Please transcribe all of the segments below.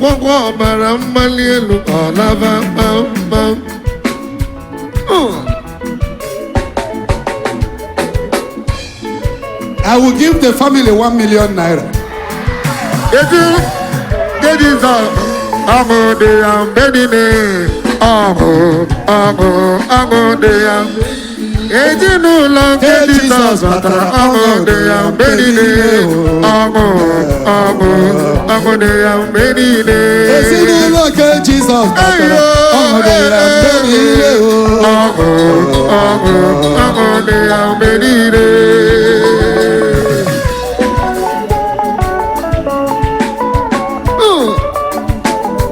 I will give the family 1 million naira. Jesus,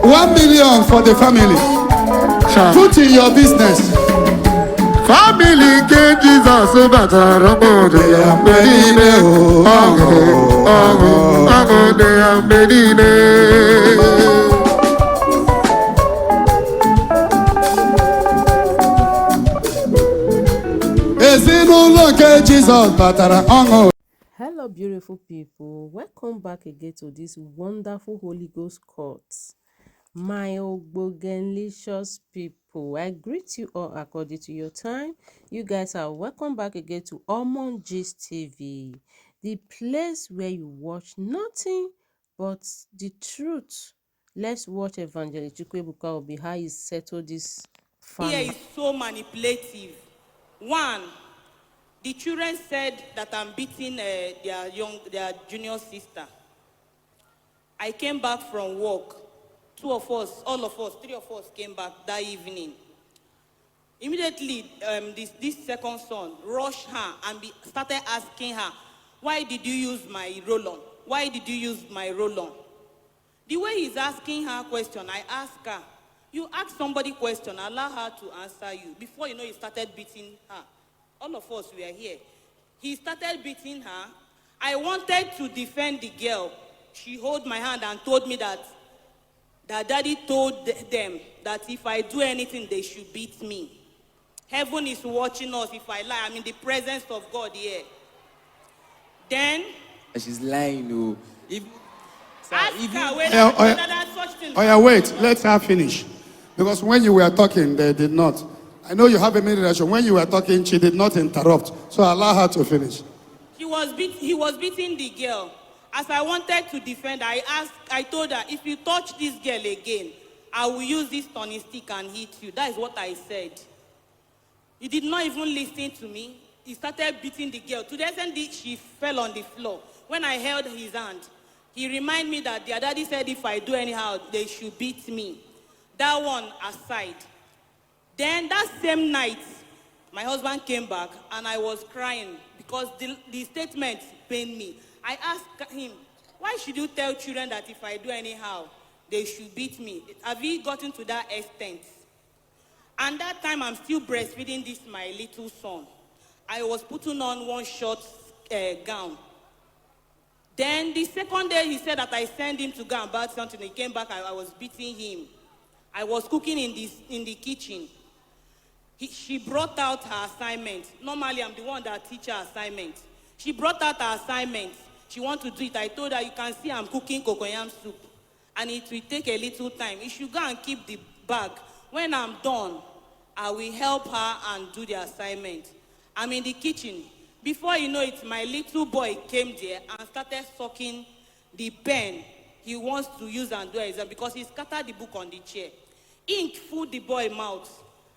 $1 million for the family. Put in your business. Family get Jesus Hello, beautiful people. Welcome back again to this wonderful Holy Ghost court. My Ogbogenlicious people, I greet you all according to your time. You guys are welcome back again to Omon Gist TV, the place where you watch nothing but the truth. Let's watch Evangelist Ebuka Obi how he settled this family. Here is so manipulative. One, the children said that I'm beating their junior sister. I came back from work. Two of us, all of us, three of us came back that evening. Immediately, this second son rushed her and started asking her, why did you use my roll-on? Why did you use my roll-on? The way he's asking her question, I asked her, you ask somebody question, allow her to answer you. Before you know, he started beating her. All of us were here. He started beating her. I wanted to defend the girl. She held my hand and told me that daddy told them that if I do anything, they should beat me. Heaven is watching us. If I lie, I'm in the presence of God here. Then she's lying. No. Wait, let her finish. Because when you were talking, they did not. I know you have a minute. When you were talking, she did not interrupt. So allow her to finish. He was beating the girl. As I wanted to defend, I told her, if you touch this girl again, I will use this turning stick and hit you. That is what I said. He did not even listen to me. He started beating the girl. To the extent she fell on the floor. When I held his hand, he reminded me that their daddy said if I do anyhow, they should beat me. That one aside. Then that same night, my husband came back and I was crying because the statement pained me. I asked him, why should you tell children that if I do anyhow, they should beat me? Have you gotten to that extent? And that time I'm still breastfeeding this my little son. I was putting on one short gown. Then the second day he said that I sent him to go and buy something. He came back, I was beating him. I was cooking in the kitchen. She brought out her assignment. Normally I'm the one that teaches her assignment. She brought out her assignment. She wants to do it. I told her, you can see I'm cooking cocoyam soup. And it will take a little time. You should go and keep the bag. When I'm done, I will help her and do the assignment. I'm in the kitchen. Before you know it, my little boy came there and started sucking the pen he wants to use and do exam because he scattered the book on the chair. Ink filled the boy's mouth.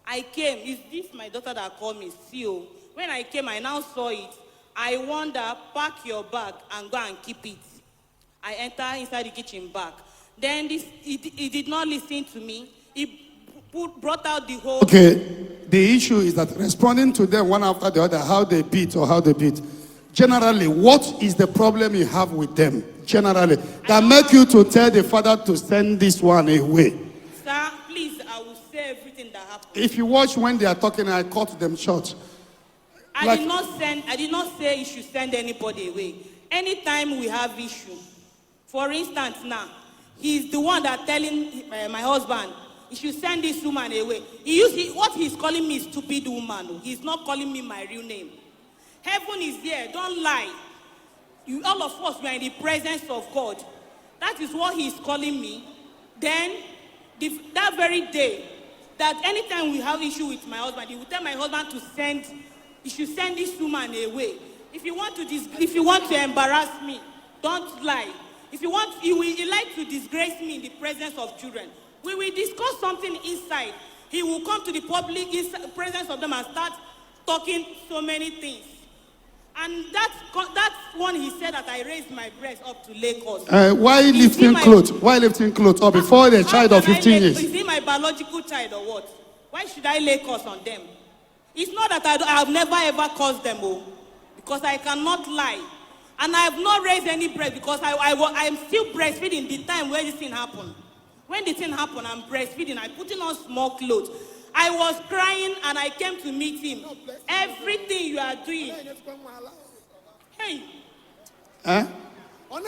I came. Is this my daughter that called me? CEO. When I came, I now saw it. I warned her, pack your bag and go and keep it. I entered inside the kitchen back. Then he did not listen to me. He brought out the whole... Okay, the issue is that responding to them one after the other, how they beat. Generally, what is the problem you have with them? Generally, that make you to tell the father to send this one away. Sir, please, I will say everything that happened. If you watch when they are talking, I cut them short. I did not say you should send anybody away. Anytime we have issue, for instance now, he's the one that telling my husband, you should send this woman away. What he's calling me stupid woman. He's not calling me my real name. Heaven is there, don't lie. All of us, we are in the presence of God. That is what he's calling me. Then, that very day, that anytime we have issue with my husband, he will tell my husband he should send this woman away. If you want to embarrass me, don't lie. If you want, he like to disgrace me in the presence of children. We will discuss something inside. He will come to the public presence of them and start talking so many things. And that's one he said that I raised my breast up to Lagos. Why lifting clothes? Why lifting clothes? Or before the child of 15 years? Is he my biological child or what? Why should I lay curse on them? It's not that I have never ever caused them, because I cannot lie. And I have not raised any breast because I am still breastfeeding the time where this thing happened. When the thing happened, I'm breastfeeding. I'm putting on small clothes. I was crying and I came to meet him. Everything you are doing. Hey. Huh? When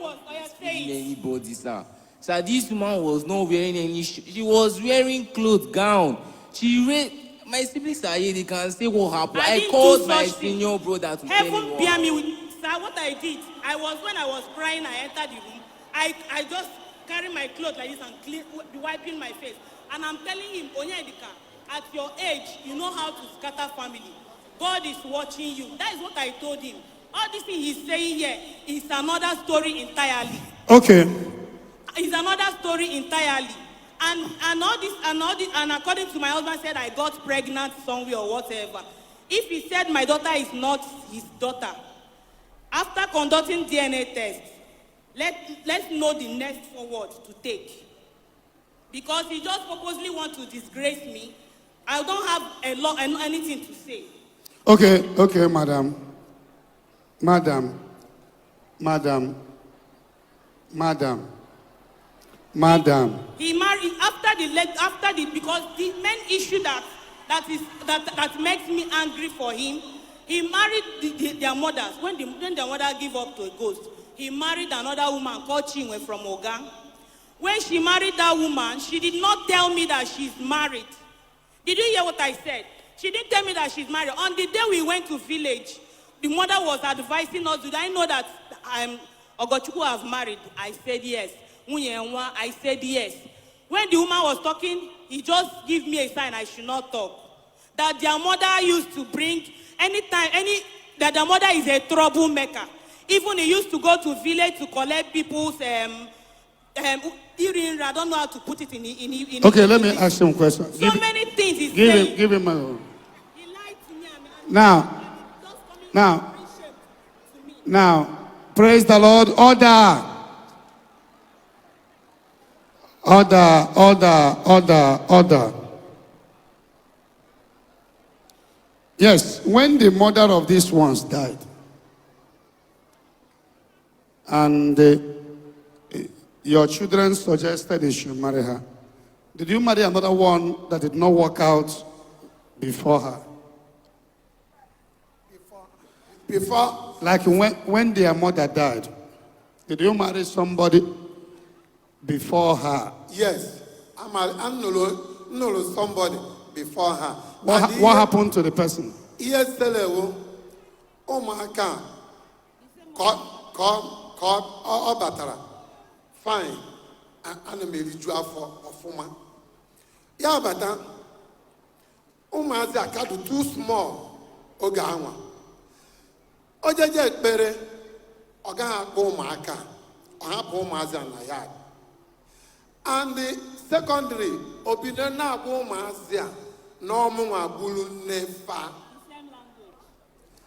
was I saying? Anybody, sir. So this woman was not wearing any. She was wearing clothes, gown. She raised. My siblings are here. They can say what happened. I called my senior brother to tell Heaven me bear me with. Sir, what I did. When I was crying, I entered the room. I just carry my clothes like this and be wiping my face. And I'm telling him, Onyedika, at your age, you know how to scatter family. God is watching you. That is what I told him. All this thing he's saying here is another story entirely. Okay. It's another story entirely. And according to my husband said I got pregnant somewhere or whatever. If he said my daughter is not his daughter, after conducting DNA test, let's know the next forward to take. Because he just purposely wants to disgrace me. I don't have anything to say. Okay, madam. He married because the main issue that makes me angry for him. He married their mothers. When their mother gave up to a ghost, he married another woman called Chinwe from Ogang. When she married that woman, she did not tell me that she's married. Did you hear what I said? She didn't tell me that she's married. On the day we went to village, the mother was advising us, did I know that Ogochukwu have married? I said yes. I said yes. When the woman was talking, he just gave me a sign I should not talk. That their mother used to bring, that their mother is a troublemaker. Even he used to go to village to collect people's I don't know how to put it in Okay, let me ask him a question. Many things he's saying. Give him a... He lied to me. Now, praise the Lord. Order. Yes, when the mother of these ones died, and your children suggested you should marry her, did you marry another one that did not work out before her? Before? Like when their mother died, did you marry somebody before her? Yes. I'm no somebody before her. What happened to the person? Yes, hello. Oh my God. Come, batara. Fine. And maybe you have for man. Yeah, but Umazi akadu too small. Ogawa. Ojeje pere. Oga umaka. Ohapo Umazi na yard. And the secondary, Obinena Umazi no more bulu nefa.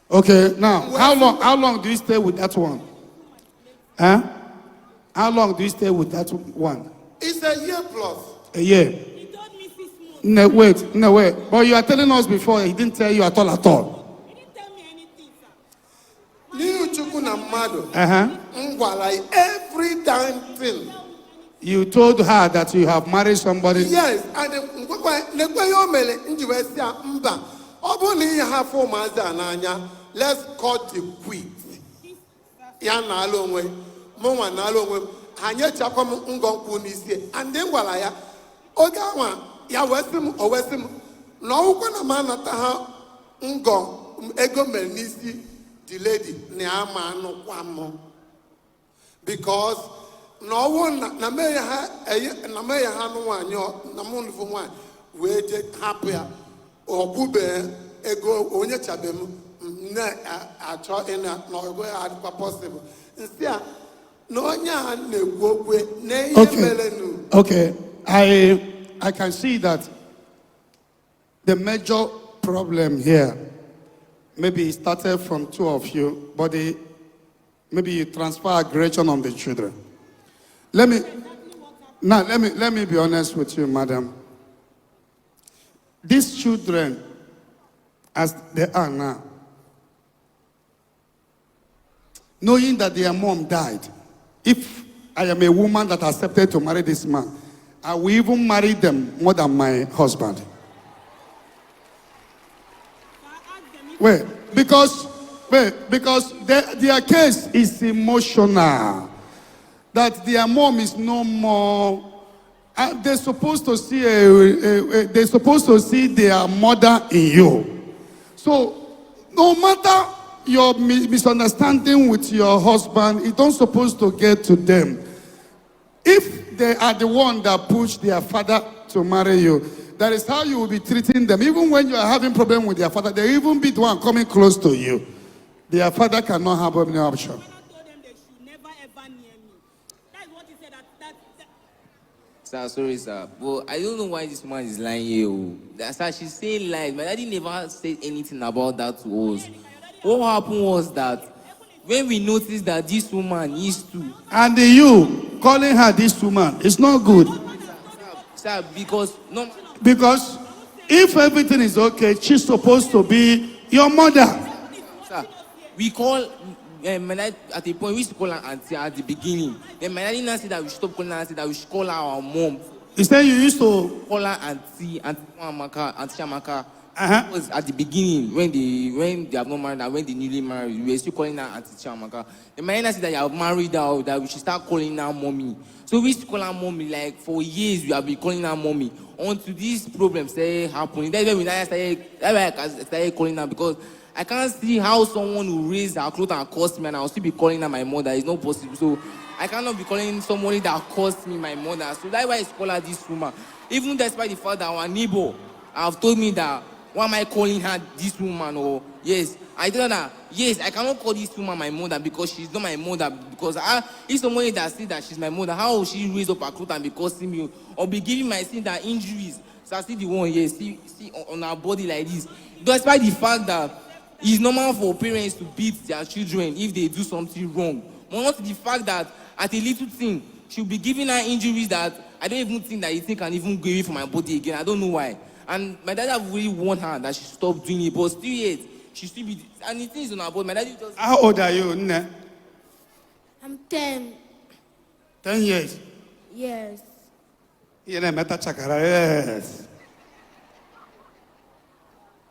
Okay, now how long do you stay with that one? Huh? How long do you stay with that one? It's a year plus. A year. He told me 6 months. No, wait. But you are telling us before he didn't tell you at all. He didn't tell me anything, sir. Niu chukuna mado. Uh-huh. Every damn thing. You told her that you have married somebody. Yes, and let's cut the quit. Yana alone, Moma Nalo, Hanya Chakom Ungon Punisi, and then Walaya, Ogawa, Yawesum or Wesum, no one man at her Ungon, Ego Melnisi, the lady, Niama no Quamo. Because no na me ha na me ha no anyo na mo nfo mo we je happy obube ego onye chabem na acho ina no go ad possible instead no nya na egwogwe na ihe melenu. Okay, I can see that the major problem here, maybe it started from two of you, but maybe you transfer aggression on the children. Let me be honest with you, madam. These children, as they are now, knowing that their mom died, if I am a woman that accepted to marry this man, I will even marry them more than my husband. Because their case is emotional. That their mom is no more. They're supposed to see their mother in you. So no matter your misunderstanding with your husband, it don't supposed to get to them. If they are the one that pushed their father to marry you, that is how you will be treating them. Even when you are having problem with their father, they will even be the one coming close to you. Their father cannot have any option. My father told them they should never ever near me. That's what he said. Sir, sorry, sir. But I don't know why this man is lying here. Sir, she's saying lies. My daddy never said anything about that to us. What happened was that when we noticed that this woman used to... And you calling her this woman, it's not good. Sir, because... No, because if everything is okay, she's supposed to be your mother. Sir, we call... my dad, at a point, we used to call her auntie at the beginning. Then my daddy now said that we should stop calling her auntie, that we should call her our mom. You said you used to... Call her auntie Shamaka. It was at the beginning, when they have not married and when they newly married, we were still calling her Auntie Chamaka. Then my said that you have married her, that we should start calling her mommy. So we used to call her mommy, like for years we have been calling her mommy. Until these problems started happening. That's when I started calling her, because I can't see how someone will raise her clothes and cost me and I'll still be calling her my mother. It's not possible. So I cannot be calling somebody that cost me my mother. So that's why I call her this woman. Even despite the fact that our neighbor have told me that, why am I calling her this woman? Or yes, I told her, yes, I cannot call this woman my mother because she's not my mother. Because if somebody that says that she's my mother, how will she raise up her clothes and be causing me or be giving my sister injuries? So I see the one, yes, see on her body like this. Despite the fact that it's normal for parents to beat their children if they do something wrong. But not the fact that at a little thing, she'll be giving her injuries that I don't even think that the thing can even go away from my body again. I don't know why. And my dad have really warned her that she stopped doing it, but still yet, she still be, and the thing is on her body. My daddy just... How old are you, Nne? I'm 10. 10 years. Yes. Yes.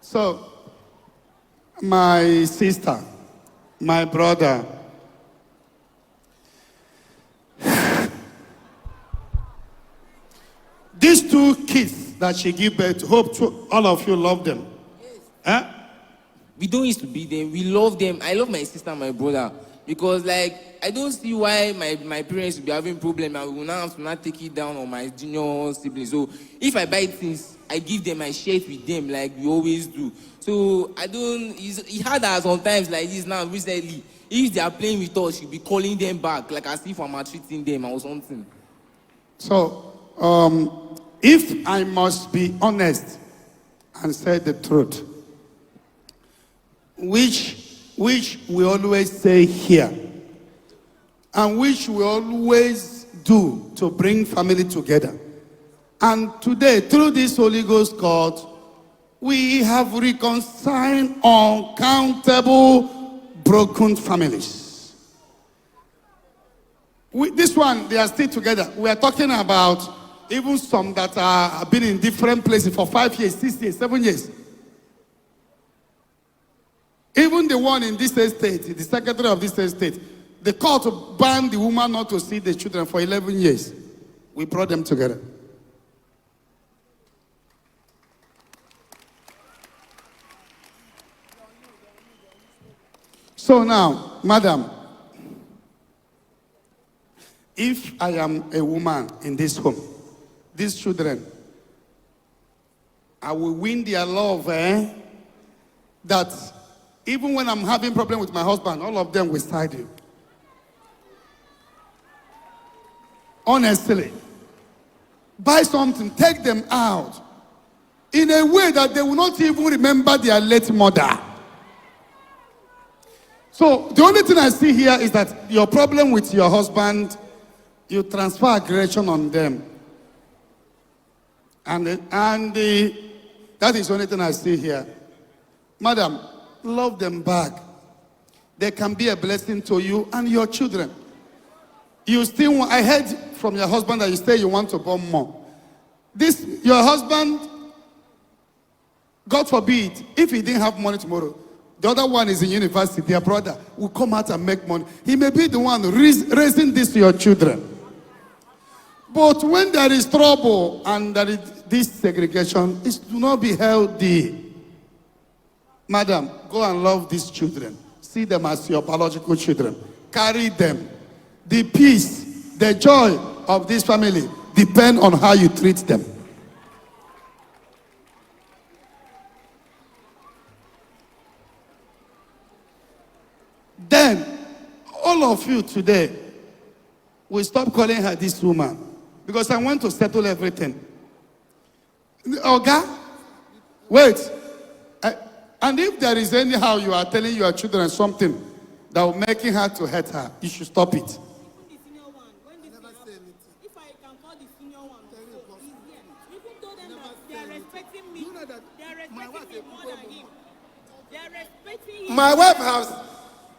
So, my sister, my brother, these two kids that she gave birth to, hope all of you love them. Yes. Huh? We don't used to beat them. We love them. I love my sister and my brother. Because, like, I don't see why my parents will be having problems and we will now have to not take it down on my junior siblings. So, if I buy things, I give them, I share it with them like we always do. So, I don't... It's hard as sometimes like this now, recently. If they are playing with us, she'll be calling them back, like as if I'm maltreating them or something. So, if I must be honest and say the truth, which we always say here, and which we always do to bring family together. And today, through this Holy Ghost court, we have reconciled uncountable broken families. This one, they are still together. We are talking about even some that have been in different places for 5 years, 6 years, 7 years. Even the one in this estate, the secretary of this estate, the court banned the woman not to see the children for 11 years. We brought them together. So now, madam, if I am a woman in this home, these children, I will win their love, that even when I'm having problem with my husband, all of them will side you. Honestly. Buy something, take them out in a way that they will not even remember their late mother. So the only thing I see here is that your problem with your husband, you transfer aggression on them. And that is the only thing I see here. Madam, love them back. They can be a blessing to you and your children. You still want, I heard from your husband that you say you want to born more. Your husband, God forbid, if he didn't have money tomorrow, the other one is in university, their brother will come out and make money. He may be the one raising this to your children. But when there is trouble and there is this segregation, it will not be healthy. Madam, go and love these children. See them as your biological children. Carry them. The peace, the joy of this family depend on how you treat them. Then, all of you today will stop calling her this woman because I want to settle everything. Oga, wait. And if there is anyhow you are telling your children something that will make her to hurt her, you should stop it. My wife has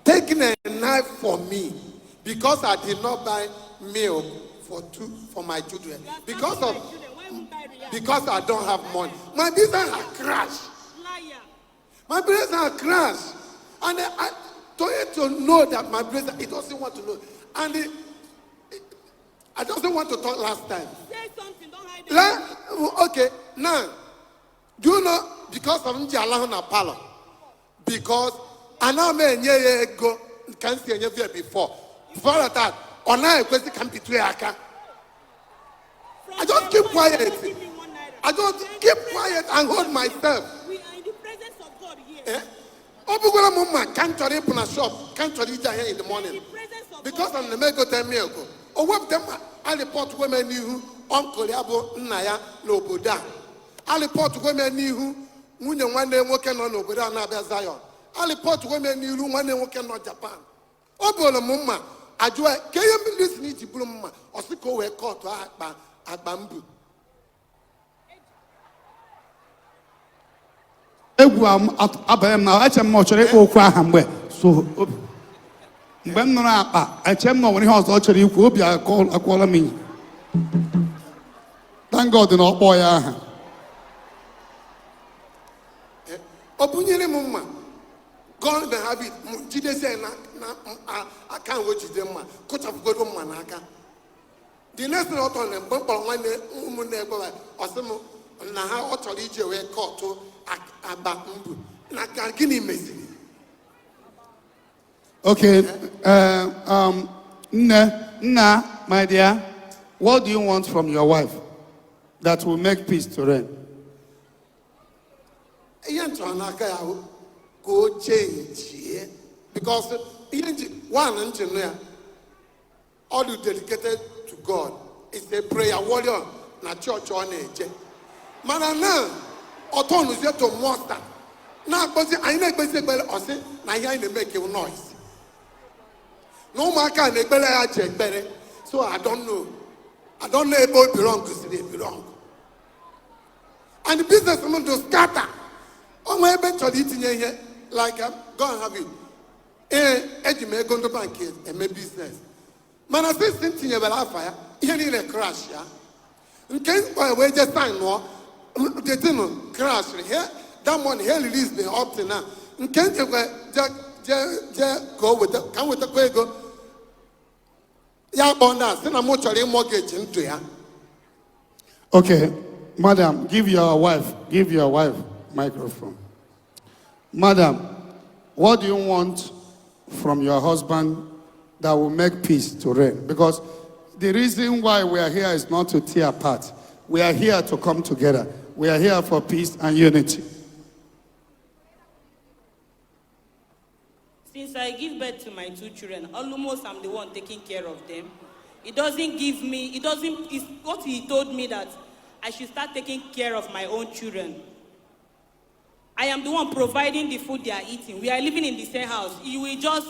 taken a knife for me because I did not buy milk for my children. Because I don't have money. My business has crashed. My business has crashed. And I told you to know that my business, it doesn't want to know. And I doesn't want to talk last time. Say something, don't hide it. Okay, now, do you know, because of Njalahuna Palo, because I now may go, can't see any before. Before that, on I can be three aka. I just keep quiet. I just keep quiet and hold myself. We are in the presence of God here. Obugola mama can't try open a shop, can't try here in the morning. Because I'm the mego 10 years ago. Oh, what them I report women knew Uncle Yabo Naya Loboda. I report women knew when one day working on Oboda and Zion. I report women knew one day working on Japan. Obola mama, I do a can you listen to Bluma or Siko were caught at bamboo. Egwu abem na echem na ochoro ikwu okwu aha mgbe so mgbe m nụrụ akpa echem na onwere ihe ọzọ chọrọ ikwu obi akwọla m iyi. Thank God na ọkpọ ya aha. Obunyere m mma God may have it jide say na aka nwe jide mma kụchapụgodo mma n'aka. The next thing ọtọ na mgbe mkpọrọ nwanne ụmụnne egbe ọsị m na ha ọ chọrọ ije wee kọtụ agba mbụ na gịnị meziri. Okay, Nna, my dear, what do you want from your wife that will make peace to reign? Ihe ntọ n'aka ya ka o change because one engine ya all you dedicated to God is a prayer warrior na church ọ na-eje mana na autonomy to monster na akpọzi anyị na-ekpezi ekpere ọsị na ihe anyị na-emeke noise na ụmụaka na-ekpere ya ji ekpere so I don't know ebe o belong siri belong and the business woman to scatter onwe ebe chọrọ itinye ihe like go and have it eji m ego ndị bank eme business mana sisi ntinyebere afa ya ihe niile crash ya nke wee je sign nụọ the thing crash here that money he release the up to now nke je go with the can with the ego ya bonda say na mo chọrọ mortgage into ya. Okay, madam, give your wife microphone. Madam, what do you want from your husband that will make peace to reign? Because the reason why we are here is not to tear apart. We are here to come together. We are here for peace and unity. Since I give birth to my 2 children, almost I'm the one taking care of them. It's what he told me that I should start taking care of my own children. I am the one providing the food they are eating. We are living in the same house. You will just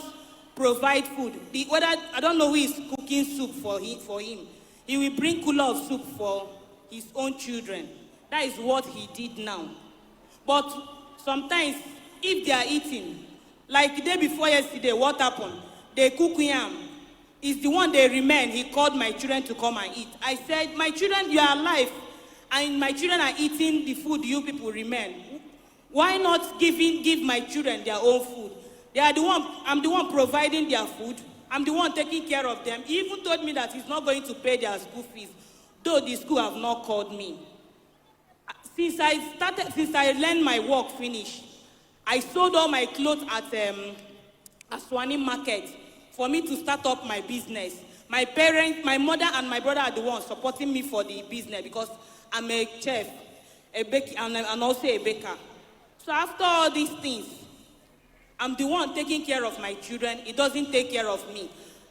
provide food. I don't know who is cooking soup for him. He will bring cooler of soup for his own children. That is what he did now. But sometimes, if they are eating, like the day before yesterday, what happened? They cook yam. It's the one they remain. He called my children to come and eat. I said, my children, you are alive, and my children are eating the food you people remain. Why not give my children their own food? I'm the one providing their food. I'm the one taking care of them. He even told me that he's not going to pay their school fees, though the school have not called me. Since I learned my work finish, I sold all my clothes at Aswani Market for me to start up my business. My parents, my mother and my brother are the ones supporting me for the business because I'm a chef, a baker, and also a baker. So after all these things, I'm the one taking care of my children. He doesn't take care of me.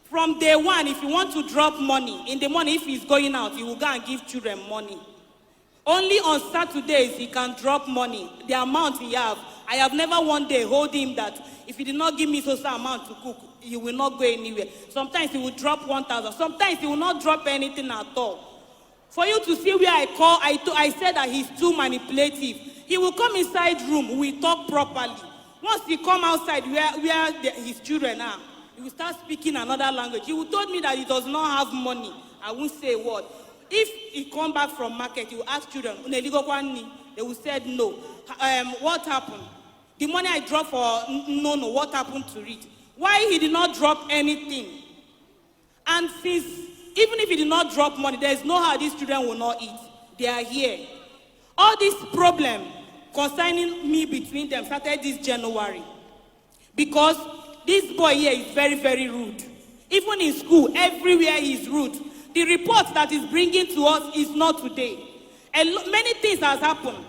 From day one, if you want to drop money, in the morning if he's going out, he will go and give children money. Only on Saturdays he can drop money, the amount he have. I have never one day hold him that if he did not give me so amount to cook, he will not go anywhere. Sometimes he will drop 1,000. Sometimes he will not drop anything at all. For you to see where I said that he's too manipulative. He will come inside room, we talk properly. Once he come outside where his children are, he will start speaking another language. He will told me that he does not have money. I won't say a word. If he come back from market, he will ask children, they will say no. What happened? The money I dropped for no, what happened to it? Why he did not drop anything? And since, even if he did not drop money, there is no how these children will not eat. They are here. All this problem concerning me between them started this January. Because this boy here is very, very rude. Even in school, everywhere he is rude. The report that he's bringing to us is not today. Many things has happened.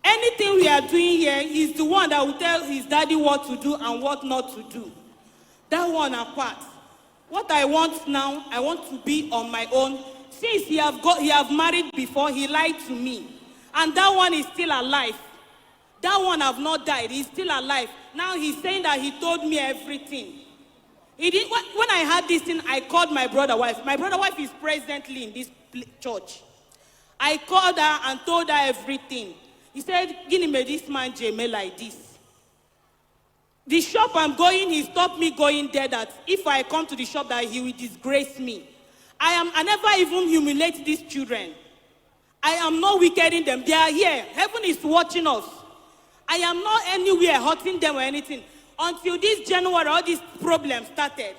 Anything we are doing here, he's the one that will tell his daddy what to do and what not to do. That one apart. What I want now, I want to be on my own. Since he have married before, he lied to me. And that one is still alive. That one have not died, he's still alive. Now he's saying that he told me everything. When I had this thing, I called my brother wife. My brother wife is presently in this church. I called her and told her everything. He said, Guinea made this man Jame like this. The shop I'm going, he stopped me going there that if I come to the shop that he will disgrace me. I never even humiliate these children. I am not wicked in them. They are here. Heaven is watching us. I am not anywhere hurting them or anything. Until this January, all these problems started.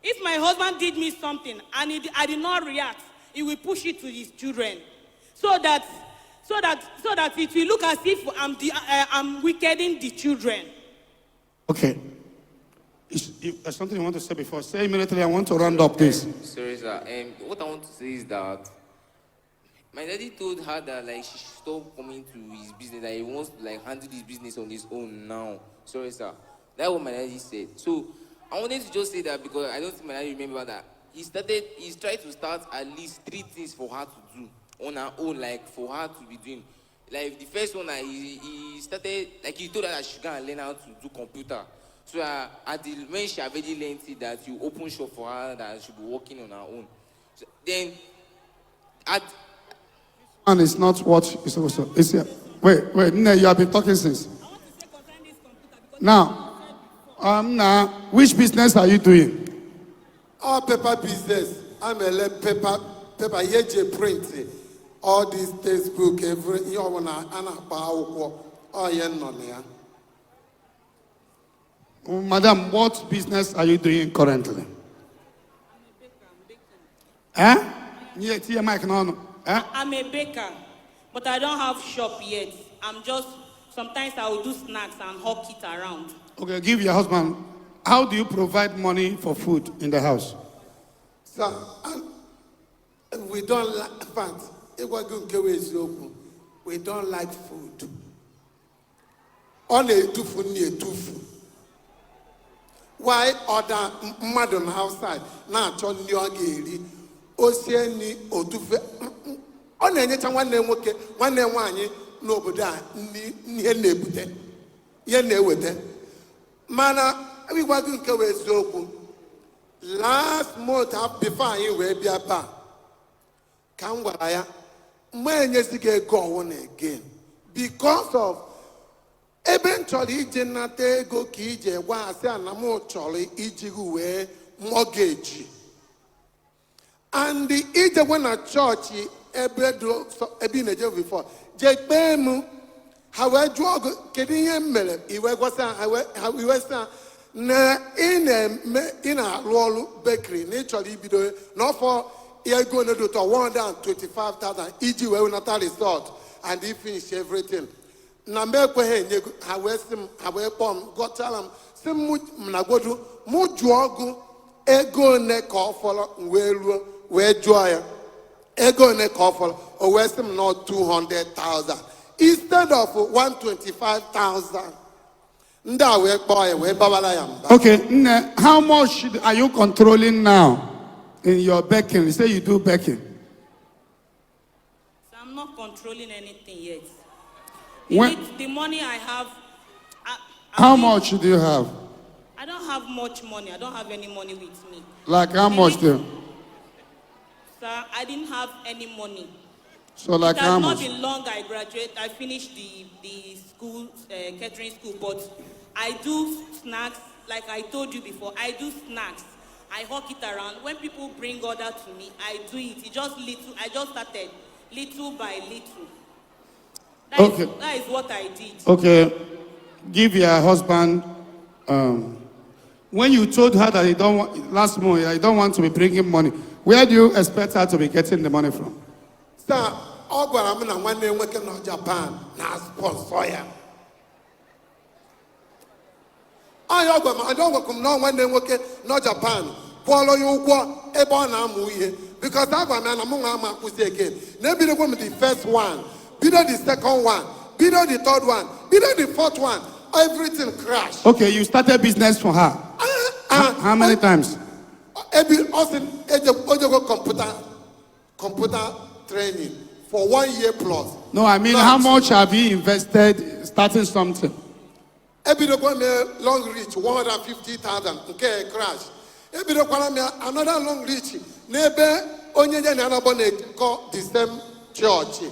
If my husband did me something and I did not react, he will push it to his children. So that it will look as if I'm wickeding the children. Okay. There's something you want to say before. Say immediately, I want to round up this. Sorry, sir. What I want to say is that my daddy told her that she should stop coming to his business, that he wants to handle his business on his own now. Sorry, sir. That's what my daddy said. So I wanted to just say that because I don't think my daddy remember that. He's tried to start at least 3 things for her to do on her own, for her to be doing. The first one, he started, he told her that she can learn how to do computer. So when she already learned it, that you open shop for her, that she'll be working on her own. So then, and it's not what you're supposed to. It's here. Wait, no, you have been talking since. I want to say concerning this computer because Now, which business are you doing? All paper business. I'm a paper yeje print. All this textbook, every you wanna Madam, what business are you doing currently? I'm a baker, but I don't have shop yet. Sometimes I will do snacks and hawk it around. Okay, give your husband. How do you provide money for food in the house? Sir, we don't like, in fact, we don't like food. On a tufu near tufu. Why order madam outside? Now, John Yogiri, Oceani, or tufu. On any time one name, one name, one, nobody, near neighbor. Ye with them. Mana, we were going to go last month before you were be a bar. Kangwaya, when you get going again because of eventually Jenate go kije was a namo choli ijigue mortgage. And the either when a church ebredo ebinajo before Jekbemu, however, drug getting mele, he was na in a roll bakery, naturally be not for. You're going to do to 125,000. EG will not resort, and he finish everything. Nambe kwehe nyegu hawesim hawepom gotalam sim mnagodu mujuogu ego ne kofolo welu wejoya ego ne kofolo o wesim not 200,000 instead of 125,000. Nda we boy we babala yamba. Okay, how much are you controlling now? In your baking, you say you do baking. So I'm not controlling anything yet. The money I have. How much do you have? I don't have much money. I don't have any money with me. Like how much do? Sir, I didn't have any money. So like how much? It has not been long I graduated. I finished the school, catering school, but I do snacks. Like I told you before, I do snacks. I hawk it around. When people bring order to me, I do it. It just little. I just started little by little. That is what I did. Okay, give your husband. When you told her that you don't want last month, I don't want to be bringing money. Where do you expect her to be getting the money from? Sir, I'm one day working in Japan. Now sponsor. I don't work no one day working no Japan. Follow you go because I am among again. Maybe the first one, be the second one, be the third one, be the fourth one. Everything crashed. Okay, you started business for her. How many times? Computer training for 1 year plus. No, I mean, how much have you invested starting something? Every long reach 150,000. Okay, crash. Every another long reach. Neighbor onye na call the same church.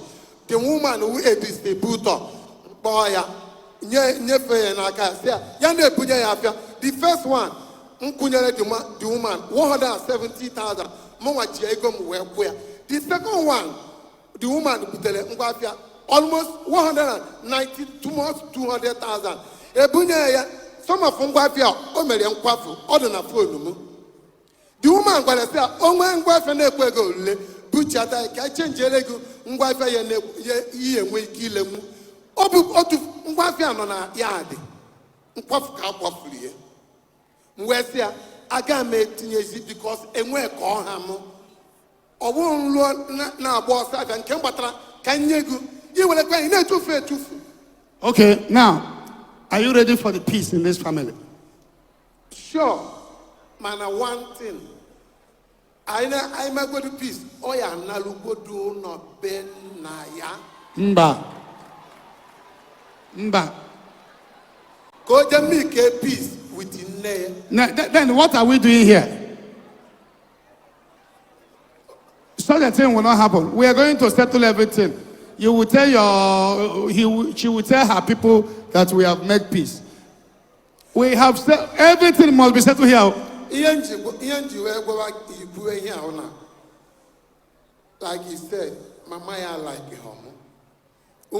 The woman who is distributor, boy, the first one, the woman 170,000. The second one, the woman almost 190, almost 200,000. Some of them order phone. The woman gonna say, "Oh my wife and go butcher can change lego, wife ye kill them. Otu ngwafia no na yard. Nkwafu ka kwafuri. Mwesia aga me tinye because enwe ko ham. Owo nlo na boss aga nke mbatara kanyegu. You will go in too fair too. Okay, now are you ready for the peace in this family? Sure. Man, one thing. I might go to peace. Oh, yeah, Nalugo do not ben naya. Mba. Go to make a peace with the Then what are we doing here? Such a thing will not happen. We are going to settle everything. You will tell she will tell her people that we have made peace. We have said everything must be settled here. Like he said, Mama, I like home. I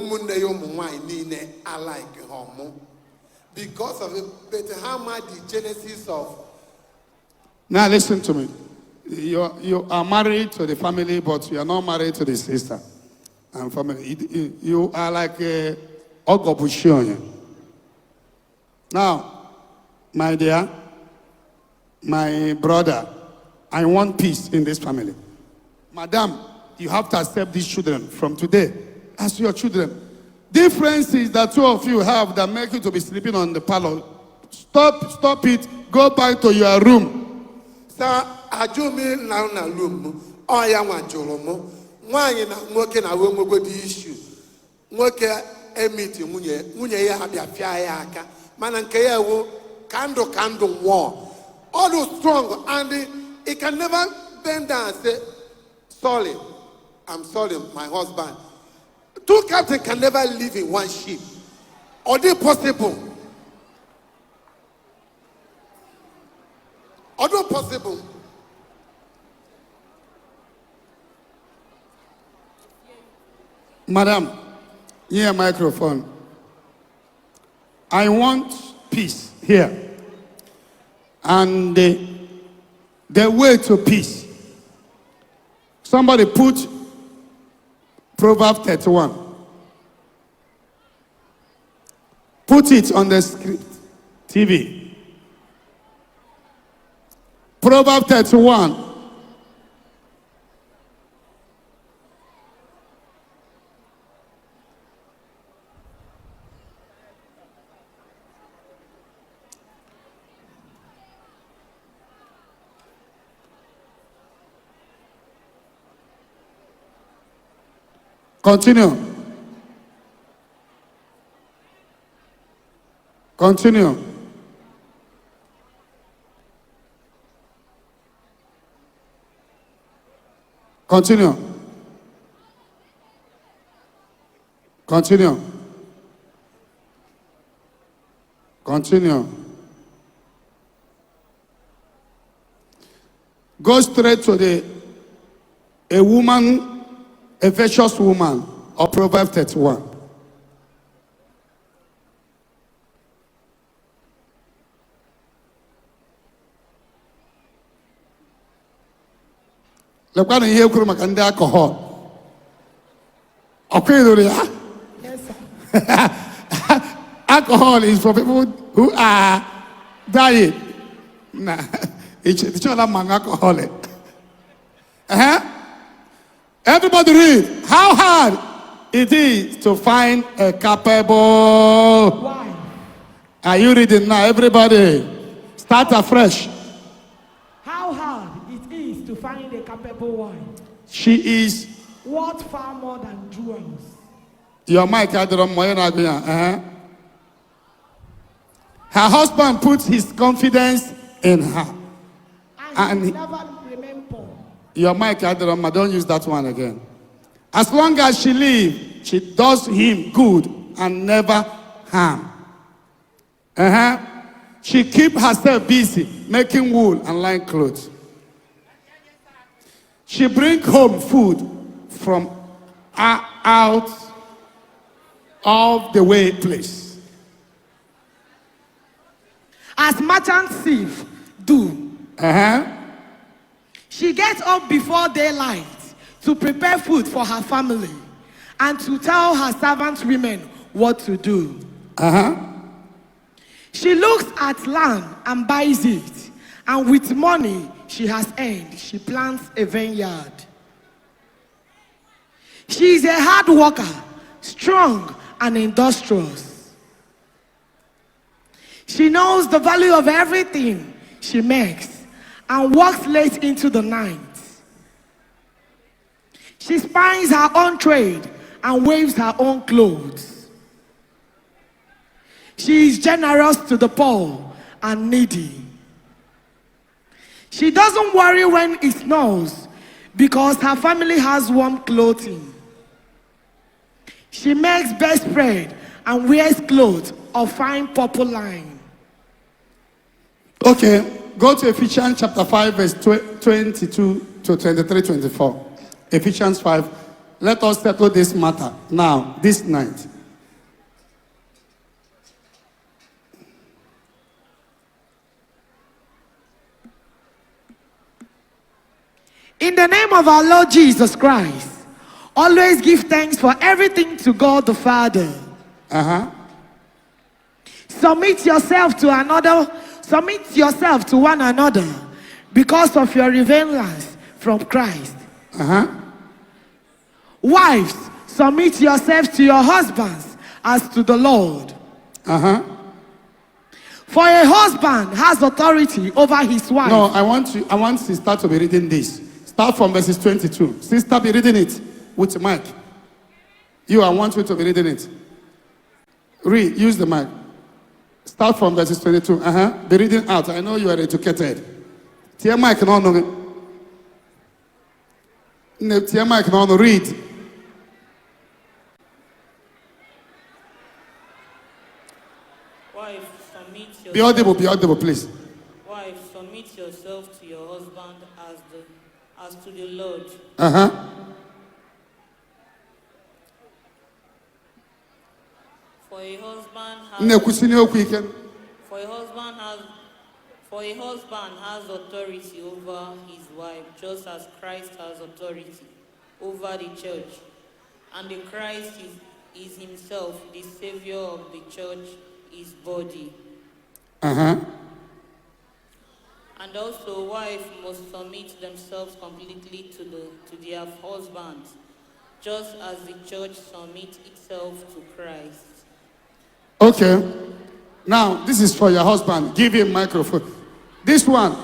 like home. Because of it, but how much the genesis of. Now listen to me. You are married to the family, but you are not married to the sister and family. You are like a Ogobushionya. Now, my dear, my brother, I want peace in this family. Madam, you have to accept these children from today as your children. Differences that two of you have that make you to be sleeping on the parlor. Stop it. Go back to your room. Sir, ajumi na room. Oya nwa jụrụ m. Nwaanyị na nwoke na nwoke dị issue. Nwoke emiti nwunye ya abịa fịa ya aka. Mana nke ya wo candle war. All those strong and it can never bend down and say, sorry, I'm sorry, my husband. Two captains can never live in one ship. Are they possible? Are they possible? Madam, here microphone. I want peace here. And the way to peace. Somebody put Proverbs 31. Put it on the script, TV. Proverbs 31. Continue. Continue. Continue. Continue. Continue. Go straight to a woman, a virtuous woman, or Proverbs 31. Look at here, and alcohol. Okay, Yes, sir. alcohol is for people who are dying. Nah, it's not a man alcoholic. Everybody read. How hard it is to find a capable. Why? Are you reading now? Everybody, start afresh. How hard it is to find a capable wife. She is. What far more than jewels. Your mic, I don't know. Her husband puts his confidence in her. And he never remain poor. Your mic, I don't use that one again. As long as she lives, she does him good and never harm. She keeps herself busy making wool and line clothes. She brings home food from out of the way place. As merchant thief do. She gets up before daylight to prepare food for her family and to tell her servant women what to do. She looks at land and buys it, and with money she has earned, she plants a vineyard. She is a hard worker, strong and industrious. She knows the value of everything she makes and works late into the night. She spins her own trade and weaves her own clothes. She is generous to the poor and needy. She doesn't worry when it snows because her family has warm clothing. She makes bedspread and wears clothes of fine purple line. Okay, go to Ephesians chapter 5, verse 22 to 23, 24. Ephesians 5. Let us settle this matter now, this night. In the name of our Lord Jesus Christ, always give thanks for everything to God the Father. Submit yourself to one another because of your reverence from Christ. Wives, submit yourselves to your husbands as to the Lord. For a husband has authority over his wife. No, I want sister to be reading this. Start from verses 22. Sister, be reading it with the mic. I want you to be reading it. Read, use the mic. Start from verses 22. Be reading out. I know you are educated. Tia mic no. Tia mic no. Read. Wife, submit yourself. Be audible, please. Wife, submit yourself to your husband as to the Lord. For a husband has authority over his wife, just as Christ has authority over the church. And the Christ is himself the Savior of the church, his body. And also, wives must submit themselves completely to their husbands, just as the church submits itself to Christ. Okay. Now, this is for your husband. Give him microphone. This one.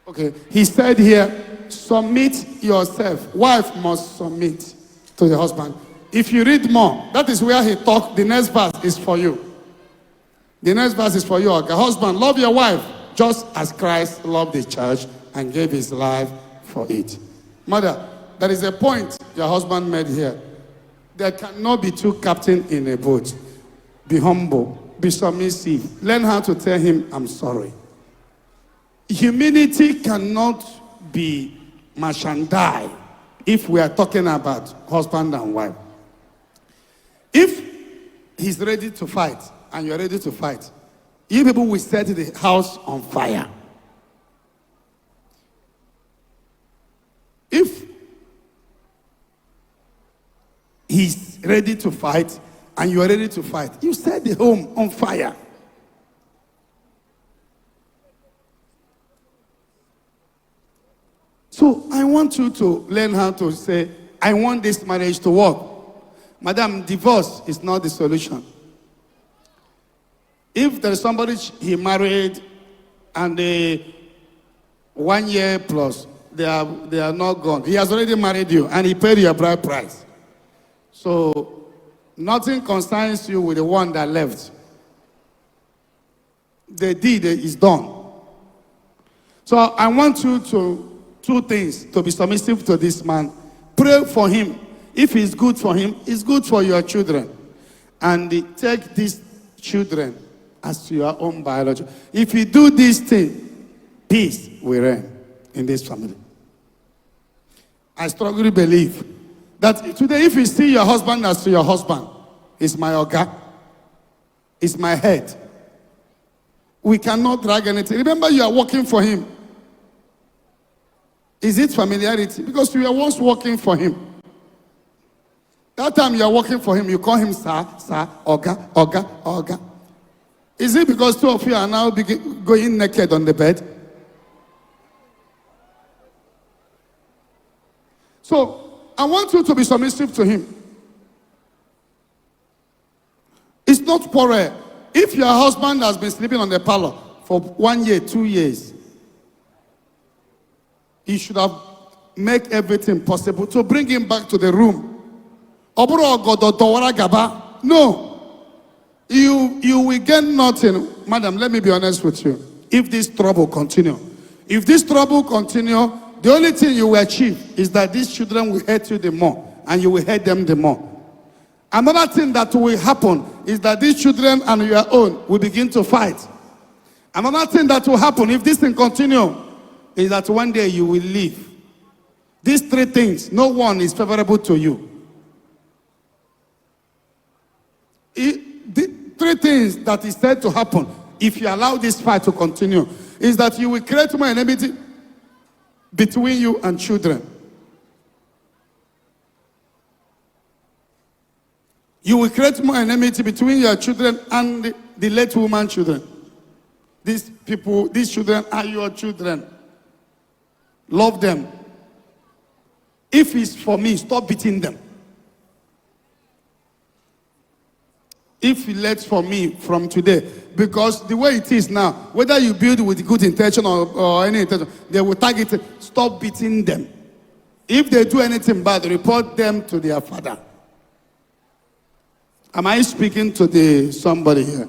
Okay. He said here, submit yourself. Wife must submit to the husband. If you read more, that is where he talked. The next verse is for you. The next verse is for you. Okay. Husband, love your wife just as Christ loved the church and gave his life for it. Mother, there is a point your husband made here. There cannot be two captains in a boat. Be humble. Be submissive. Learn how to tell him, I'm sorry. Humility cannot be merchandise if we are talking about husband and wife. If he's ready to fight and you're ready to fight, you people will set the house on fire. If he's ready to fight and you are ready to fight, you set the home on fire. So I want you to learn how to say, I want this marriage to work. Madam, divorce is not the solution. If there is somebody he married and 1 year plus, they are not gone. He has already married you and he paid your bride price. So nothing concerns you with the one that left. The deed is done. So I want you to, two things, to be submissive to this man. Pray for him. If it's good for him, it's good for your children. And take these children as your own biology. If you do this thing, peace will reign in this family. I strongly believe that today, if you see your husband as to your husband, it's my oga, it's my head. We cannot drag anything. Remember, you are working for him. Is it familiarity? Because you were once working for him. That time you are working for him, you call him sir, oga, oga, oga. Is it because two of you are now going naked on the bed? So, I want you to be submissive to him. It's not quarrel. If your husband has been sleeping on the parlor for 1 year, 2 years, you should have made everything possible to bring him back to the room. No. You will get nothing. Madam, let me be honest with you. If this trouble continue, the only thing you will achieve is that these children will hate you the more, and you will hate them the more. Another thing that will happen is that these children and your own will begin to fight. Another thing that will happen if this thing continue is that one day you will leave. These three things, no one is favorable to you. The three things that is said to happen if you allow this fight to continue is that you will create more enmity between you and children. You will create more enmity between your children and the late woman children. These people, these children are your children. Love them. If it's for me, stop beating them. If it's for me from today, because the way it is now, whether you build with good intention or any intention, they will target it. Stop beating them. If they do anything bad, report them to their father. Am I speaking to somebody here?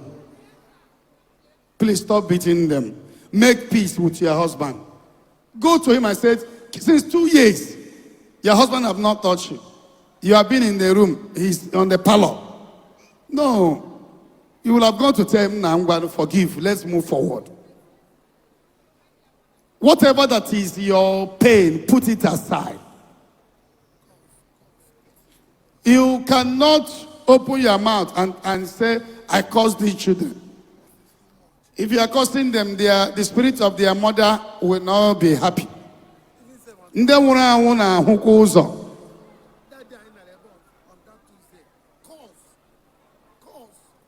Please stop beating them. Make peace with your husband. Go to him and say, since 2 years, your husband have not touched you. You have been in the room. He's on the parlor. No. You will have gone to tell him, now I'm going to forgive. Let's move forward. Whatever that is your pain, put it aside. You cannot open your mouth and say, I curse these children. If you are cursing them, the spirit of their mother will not be happy.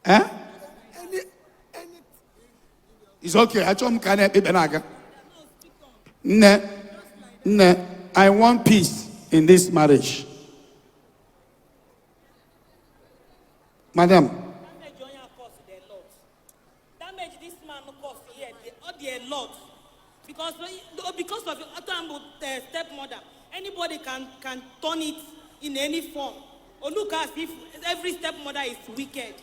Eh? It's okay. I want peace in this marriage. Madam. Damage this man caused here, a lot. Because of your stepmother, anybody can turn it in any form. Or look as if every stepmother is wicked.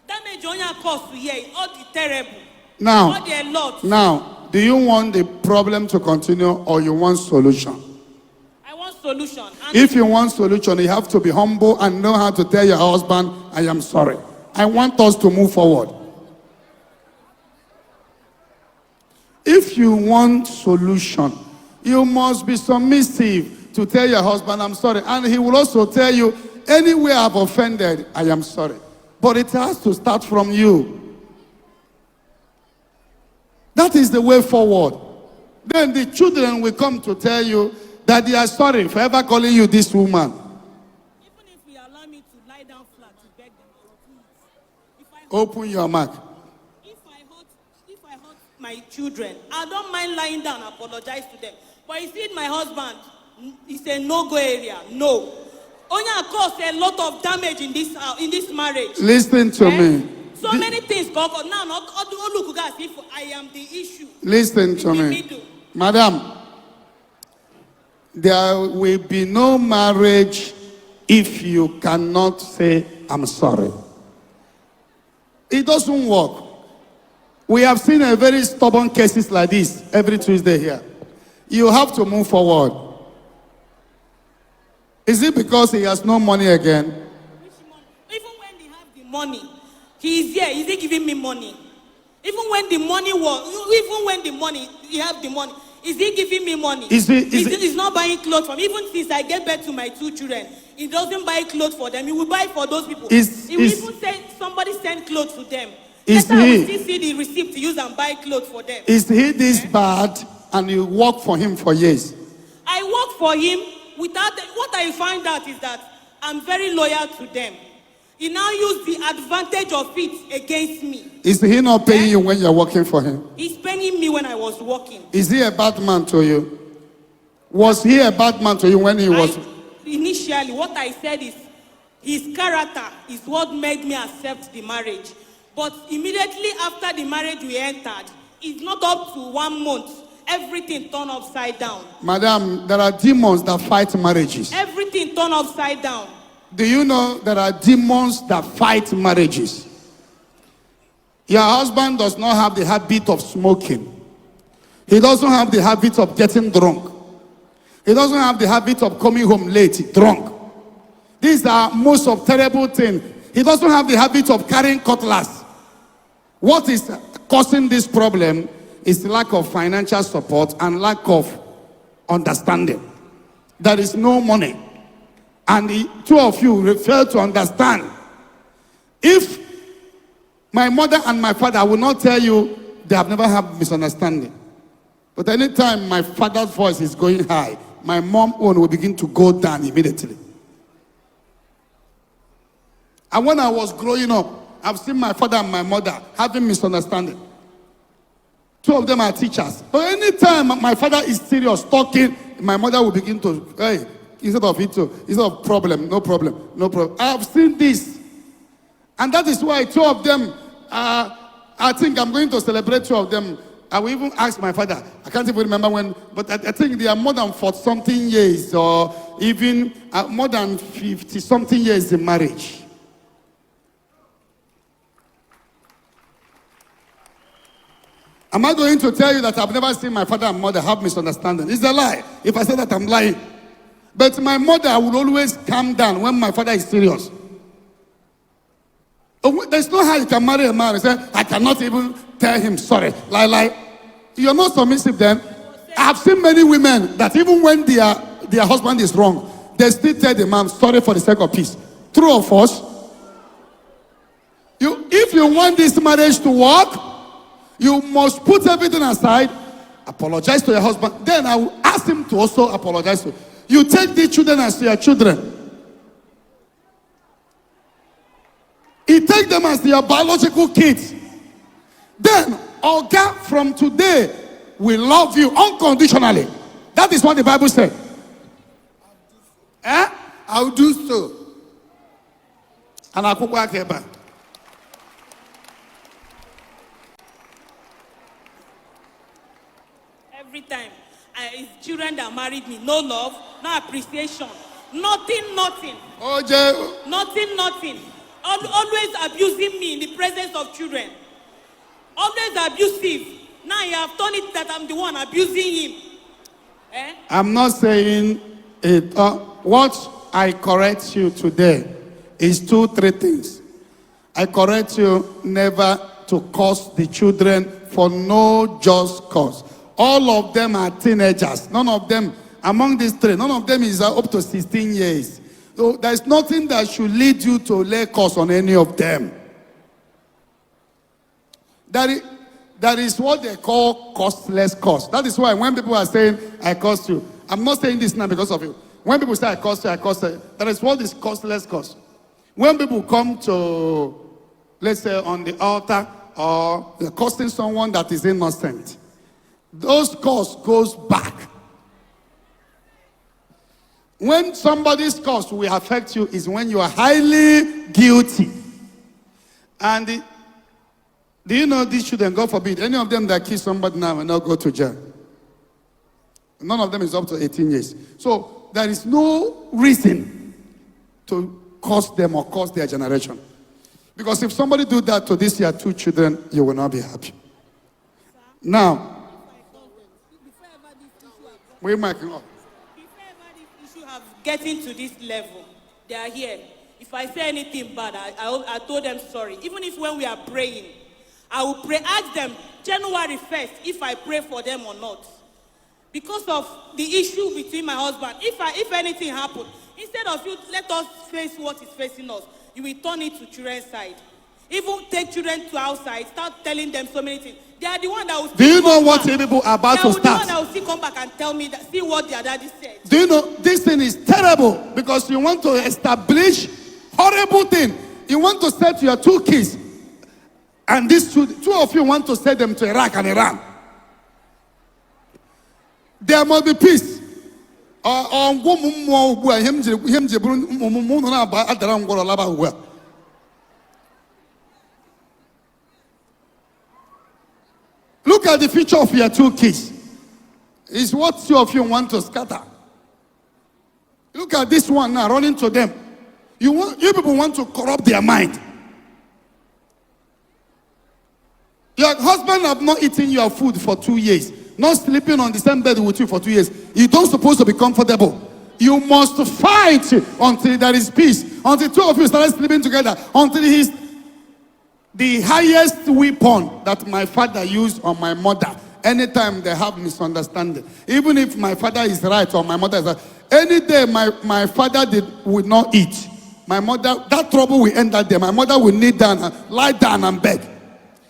Damage on your cost here, all the terrible. Now, all the lot. Now, do you want the problem to continue or you want solution? I want solution. And if you want solution, you have to be humble and know how to tell your husband, I am sorry. I want us to move forward. If you want solution, you must be submissive to tell your husband, I'm sorry. And he will also tell you, anywhere I've offended, I am sorry. But it has to start from you. That is the way forward. Then the children will come to tell you that they are sorry for ever calling you this woman. Even if you allow me to lie down flat to beg them, please. Open your mouth. If I hurt my children, I don't mind lying down and apologize to them. But you see, my husband, it's a no-go area. No. Only caused a lot of damage in this marriage. Listen to me. So many things go on. Now, look as if I am the issue. Listen to me. Madam, there will be no marriage if you cannot say, I'm sorry. It doesn't work. We have seen a very stubborn cases like this every Tuesday here. You have to move forward. Is it because he has no money again? Even when they have the money, he is here. Is he giving me money? Even when the money he have the money, is he giving me money? He's not buying clothes for me. Even since I get back to my 2 children, he doesn't buy clothes for them. He will buy for those people. He will even say somebody send clothes to them. Later I will still see the receipt to use and buy clothes for them. Is he this bad and you work for him for years? I work for him without them. What I find out is that I'm very loyal to them. He now used the advantage of it against me. Is he not paying you when you're working for him? He's paying me when I was working. Is he a bad man to you? Was he a bad man to you when he was? Initially, what I said is his character is what made me accept the marriage. But immediately after the marriage we entered, it's not up to 1 month. Everything turned upside down. Madam, there are demons that fight marriages. Everything turned upside down. Do you know there are demons that fight marriages? Your husband does not have the habit of smoking. He doesn't have the habit of getting drunk. He doesn't have the habit of coming home late, drunk. These are most of terrible things. He doesn't have the habit of carrying cutlass. What is causing this problem is lack of financial support and lack of understanding. There is no money. And the two of you fail to understand. If my mother and my father will not tell you, they have never had misunderstanding. But anytime my father's voice is going high, my mom own will begin to go down immediately. And when I was growing up, I've seen my father and my mother having misunderstanding. Two of them are teachers. But anytime my father is serious talking, my mother will begin to, hey, instead of problem, no problem, no problem. I have seen this. And that is why two of them, I think I'm going to celebrate two of them. I will even ask my father. I can't even remember when, but I think they are more than 40-something years, or even more than 50-something years in marriage. Am I going to tell you that I've never seen my father and mother have misunderstanding? It's a lie. If I say that, I'm lying. But my mother would always calm down when my father is serious. There's no how you can marry a man and say, I cannot even tell him sorry. Like, you're not submissive then. I have seen many women that even when their husband is wrong, they still tell the man, sorry for the sake of peace. True or false? If you want this marriage to work, you must put everything aside, apologize to your husband. Then I will ask him to also apologize to you. You take these children as your children. You take them as your biological kids. Then, Olga, from today, we love you unconditionally. That is what the Bible said. I'll do so. And I'll back here back. Every time, it's children that married me. No love, no appreciation. Nothing. Nothing. Always abusing me in the presence of children. Always abusive. Now you have turned it that I'm the one abusing him. I'm not saying it. What I correct you today is 2-3 things. I correct you never to curse the children for no just cause. All of them are teenagers. None of them, among these 3, none of them is up to 16 years. So there's nothing that should lead you to lay curse on any of them. That is what they call costless curse. That is why when people are saying, I cursed you, I'm not saying this now because of you. When people say, I cursed you, that is what is costless curse. When people come to, let's say, on the altar, or they're cursing someone that is innocent, those curse goes back. When somebody's curse will affect you is when you are highly guilty. And do you know these children, God forbid, any of them that kill somebody now will not go to jail. None of them is up to 18 years. So there is no reason to curse them or curse their generation. Because if somebody do that to this your 2 children, you will not be happy. Now, we're marking up. Getting to this level, they are here. If I say anything bad, I told them sorry. Even if when we are praying, I will pray, ask them January 1st if I pray for them or not. Because of the issue between my husband, if anything happened, instead of you let us face what is facing us, you will turn it to children's side. Even take children to outside, start telling them so many things. They are the one that will still do you know what people are about to start? They are the one that will still come back and tell me that, see what their daddy said. Do you know this thing is terrible because you want to establish horrible thing. You want to say to your 2 kids, and these two of you want to send them to Iraq and Iran. There must be peace. Look at the future of your 2 kids. It's what 2 of you want to scatter. Look at this one now running to them. You people want to corrupt their mind. Your husband have not eaten your food for 2 years, not sleeping on the same bed with you for 2 years. You don't supposed to be comfortable. You must fight until there is peace, until 2 of you start sleeping together, until he's the highest weapon that my father used on my mother. Anytime they have misunderstanding, even if my father is right or my mother is right, any day my father would not eat, my mother, that trouble will end that day. My mother will kneel down, lie down and beg.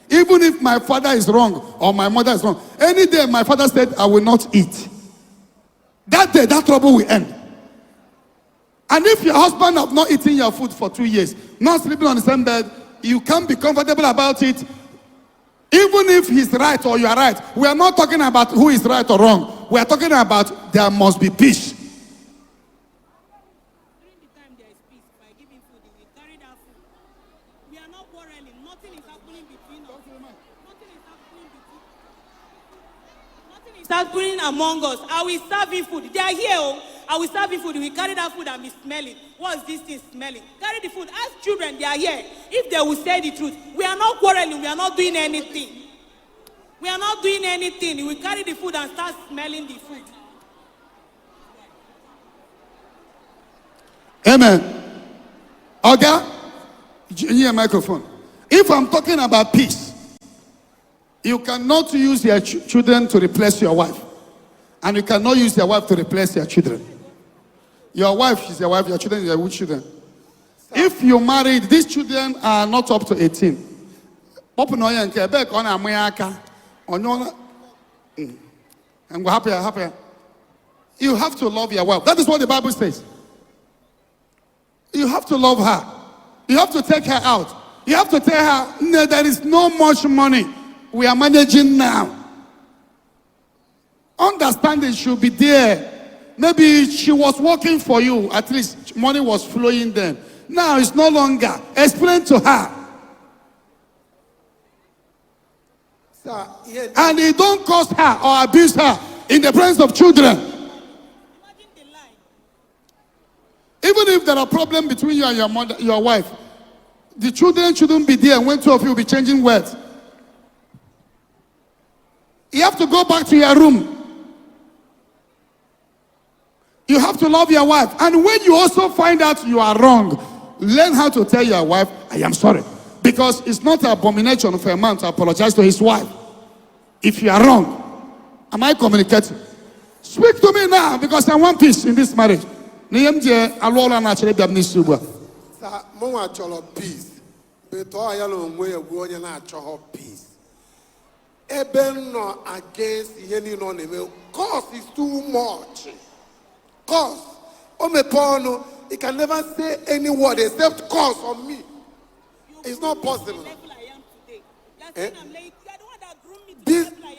Even if my father is wrong or my mother is wrong, any day my father said, I will not eat, that day that trouble will end. And if your husband have not eaten your food for 2 years, not sleeping on the same bed, you can't be comfortable about it. Even if he's right or you are right, we are not talking about who is right or wrong. We are talking about there must be peace. anytime there is peace, if I give him food, he will carry that food. We are not quarreling. Nothing is happening between us. Nothing is happening between us. Nothing is happening among us. I will serve him food. They are here. Oh. I will serve him food. We carry that food and be smelling. What is this thing smelling? Carry the food. Ask children. They are here. If they will say the truth, we are not quarreling. We are not doing anything. We are not doing anything. We carry the food and start smelling the food. Amen. Oga, your microphone. If I'm talking about peace, you cannot use your children to replace your wife. And you cannot use your wife to replace your children. Your wife is your wife, your children are your children. If you married, these children are not up to 18. You have to love your wife. That is what the Bible says. You have to love her. You have to take her out. You have to tell her, no, there is no much money. We are managing now. Understanding should be there. Maybe she was working for you. At least money was flowing then. Now it's no longer. Explain to her. Sir, yeah, And it don't cost her or abuse her in the presence of children. Even if there are problems between you and your mother, your wife, the children shouldn't be there when two of you will be changing words. You have to go back to your room. You have to love your wife. And when you also find out you are wrong, learn how to tell your wife, I am sorry. Because it's not an abomination for a man to apologize to his wife. If you are wrong, am I communicating? Speak to me now because I want peace in this marriage. sir, Moa cholo peace. But all yellow way of going and cholo peace. Eben no against any no name. Cost is too much. Cost. Omepono, he can never say any word except cost on me. It's not possible.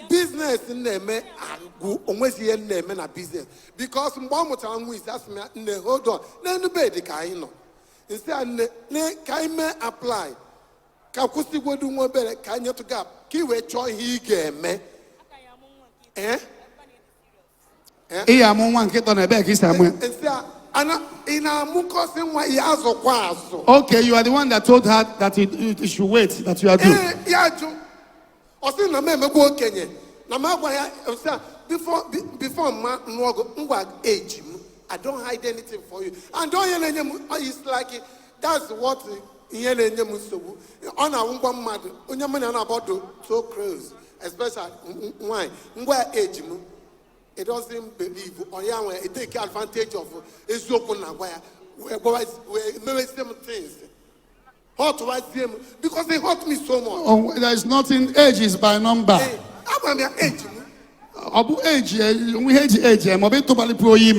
Business in the man and almost here name and a business. Because Mbamutangu is asking me, hold on, then the baby kaino. Instead, Kaime apply. Kakusti would do more better, Kanya to gap. Kiwe choy he game, me. Eh? I'm on one get on a back. Okay, you are the one that told her that it should wait, that you are good. Before age, I don't hide anything for you. And don't it's like that's what on our one mad about so close, especially why age. It doesn't believe or it take advantage of it's open where same things. Hot towards them because they hurt me so much. Oh, there is nothing. Age is by number. I'm age. Abu age, we age. I'm a bit too pro him.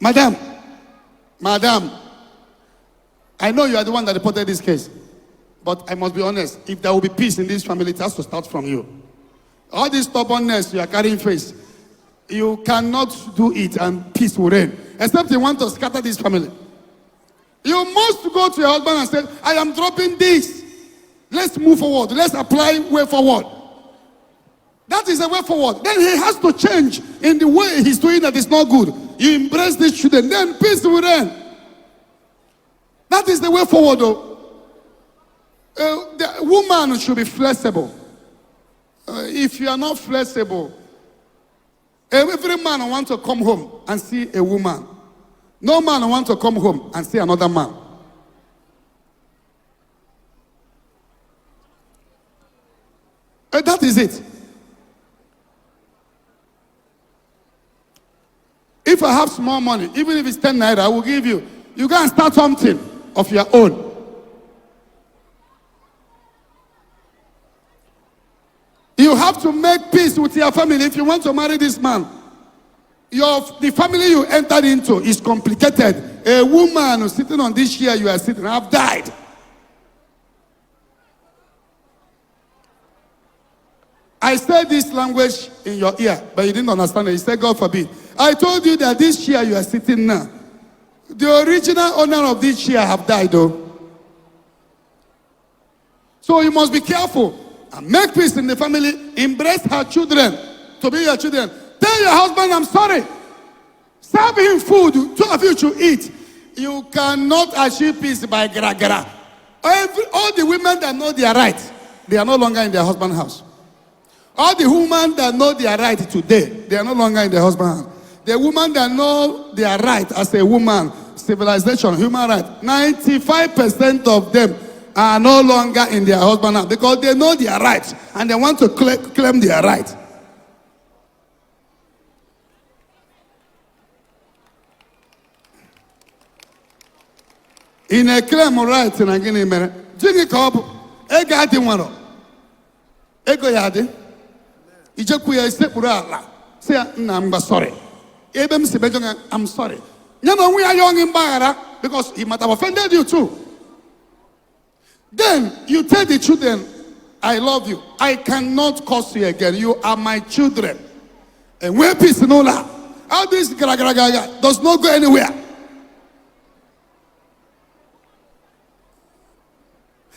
Madam, I know you are the one that reported this case. But I must be honest, if there will be peace in this family, it has to start from you. All this stubbornness you are carrying face, you cannot do it and peace will reign. Except you want to scatter this family. You must go to your husband and say, I am dropping this. Let's move forward. Let's apply way forward. That is the way forward. Then he has to change in the way he's doing that is not good. You embrace these children, then peace will reign. That is the way forward though. The woman should be flexible. If you are not flexible, every man wants to come home and see a woman. No man wants to come home and see another man. That is it. If I have small money, even if it's 10 naira, I will give you. You go and start something of your own. You have to make peace with your family if you want to marry this man. The family you entered into is complicated. A woman who's sitting on this chair you are sitting have died. I said this language in your ear, but you didn't understand it. You said, God forbid. I told you that this chair you are sitting now, the original owner of this chair have died, though. So you must be careful and make peace in the family. Embrace her children to be your children. Tell your husband, I'm sorry. Serve him food. Two of you should eat. You cannot achieve peace by gra-gra. All the women that know their right, they are no longer in their husband's house. All the women that know their right today, they are no longer in their husband's house. The women that know their right as a woman, civilization, human right, 95% of them are no longer in their husband's house because they know their rights and they want to claim their right. In a claim right in a guinea minute, Jimmy Cobb, a guardian one. Ego yadi. Ijakuya is sepura. Say, I'm sorry. Eben Sibejong, I'm sorry. You know, we are young in Bagara because he might have offended you too. Then you tell the children, I love you. I cannot curse you again. You are my children. And where peace no la. How this does not go anywhere.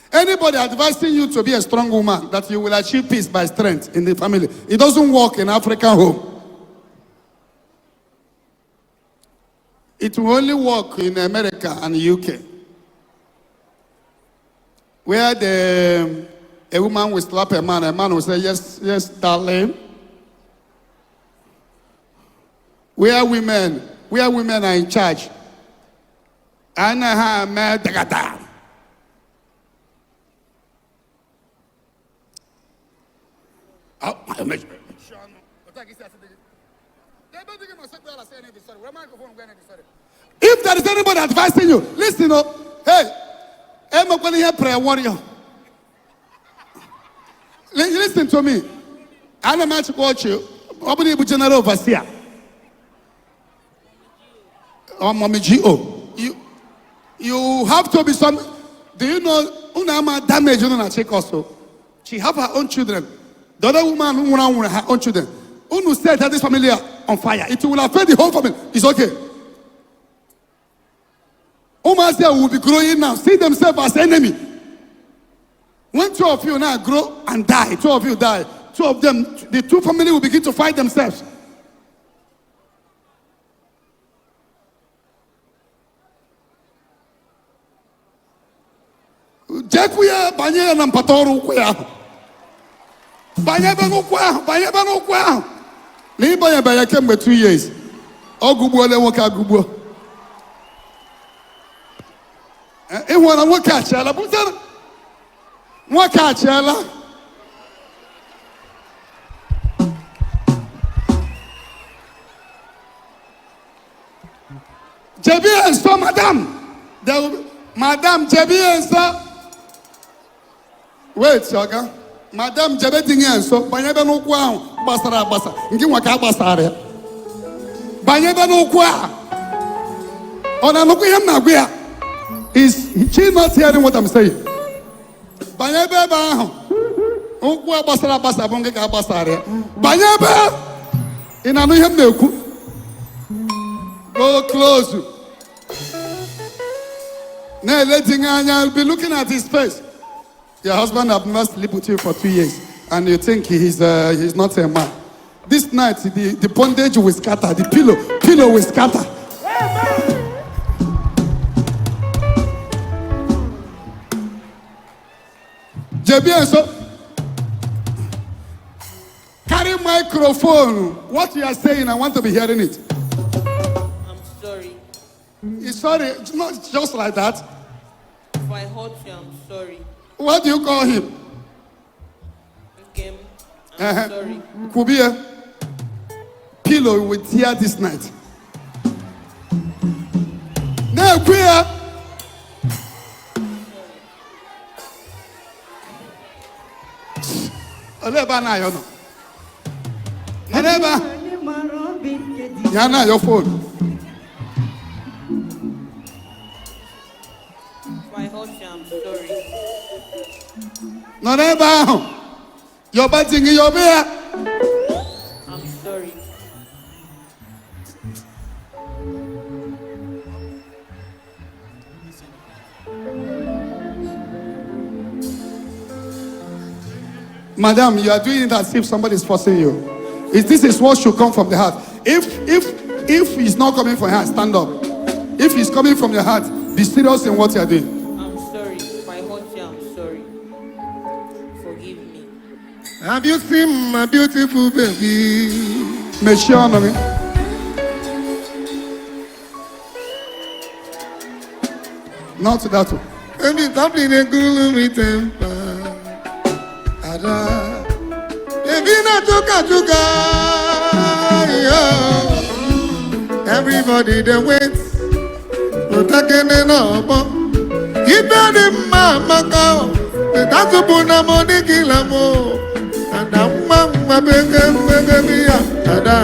Anybody advising you to be a strong woman, that you will achieve peace by strength in the family, it doesn't work in African home. It will only work in America and UK, where a woman will slap a man will say, yes, yes, darling. Where women are in charge. If there is anybody advising you, listen up. Hey, I'm going to hear prayer warrior. Listen to me. I'm a match watch you. I'm going to be general overseer. Or Mommy G.O. You have to be some. Do you know Unama damage on a check also? She have her own children. The other woman who want her own children. Unu said that this family are on fire. It will affect the whole family. It's okay. Umasia will be growing now. See themselves as enemy. When two of you now grow and die, two of you die. Two of them, the two families will begin to fight themselves. Jekuya banye na mpatoru kuya. Banye banu kuya. Ni banye kembe 2 years. Ogubu ole woka gubu. Wana woka chala buta. Woka chala. Jebi and so madam. Madam Jebi and so. Wait, Saga. Madam Jabeting and so, Banyaba no qua, Basara Bassa, Giwaka Basare. Banyaba no qua. On a Lukiam Naguia. Is she not hearing what I'm saying? Banyaba, Ukwa Basara Bassa, Bongaka Basare. Banyaba in a Nuyamu. Go close. Now letting Anya be looking at his face. Your husband have not slept with you for 2 years, and you think he's not a man. This night, the bondage will scatter, the pillow will scatter. JB, so carry microphone. What you are saying, I want to be hearing it. I'm sorry. He's sorry, it's not just like that. If I hurt you, I'm sorry. What do you call him? Okay, I'm sorry. Kubia, pillow with tear this night. Now, queer. Oleba na yo no. Oleba. Yana your phone. If I hurt you, I'm sorry. No, never. Your bad thing in your beer. I'm sorry. Madam, you are doing it as if somebody is forcing you. This is what should come from the heart. If it's not coming from your heart, stand up. If it's coming from your heart, be serious in what you are doing. I'm sorry. If I hurt you, I'm sorry. Forgive me. Have you seen my beautiful baby? Make sure on me. Not to that one. Baby, stop in a cool me temper. Ada. Baby, na chuka. Everybody they wait. Protecting the number. Keep the mama cow. The tattoo puna money kill a mo. And I'm my baby. Ada.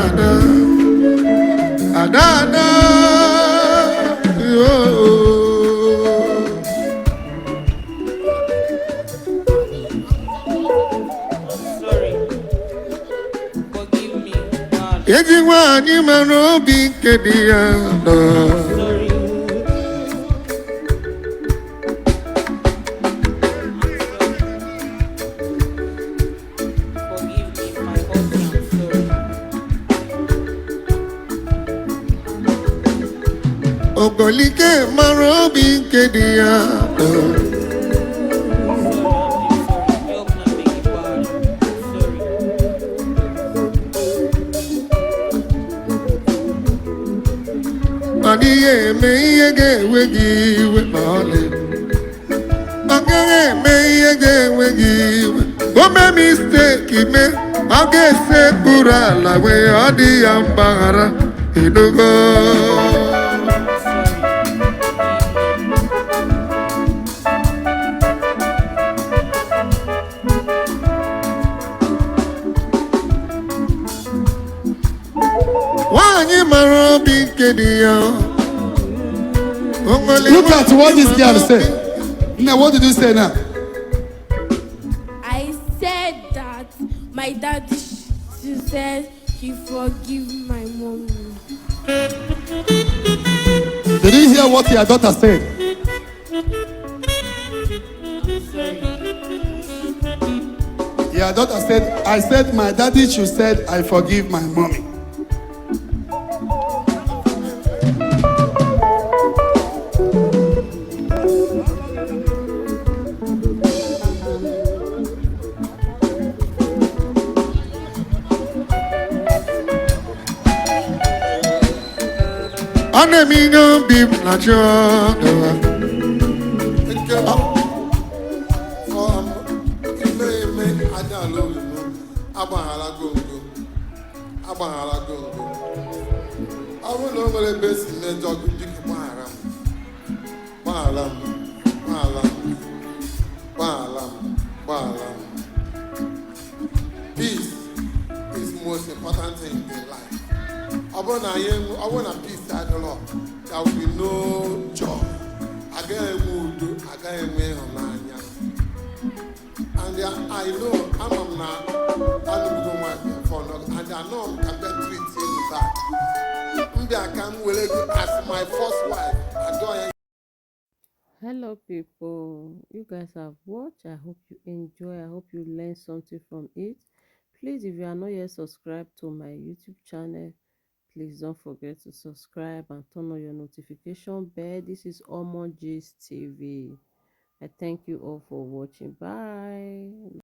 Sorry. Forgive me. God. Everyone you man no be kedia. Sorry. Forgive me if I hurt you. I'm sorry. Ogolike maro be kedia. Sorry. Help me make it bad. Sorry. Adiye me yege wegi we male. Agere me yege wegi we. Go me mistake me. Age se kura la we adi ambara. Inugo. Wanyi maro bi kedia. Look at what this girl said. Now, what did you say now? I said that my daddy she said he forgive my mommy. Did you hear what your daughter said? Your daughter said, I said my daddy should said I forgive my mommy. Anemi no be na cho. Peace is the most important thing in life. I want a peace that the Lord. There will be no joy. I get a mood, I get a way on Nanya. And I know I'm not going for no, and I know I can treat him back. Maybe I can will as my first wife. I don't. Hello people, you guys have watched. I hope you enjoy. I hope you learn something from it. Please, if you are not yet subscribed to my YouTube channel, please don't forget to subscribe and turn on your notification bell. This is Omo Gist TV. I thank you all for watching. Bye.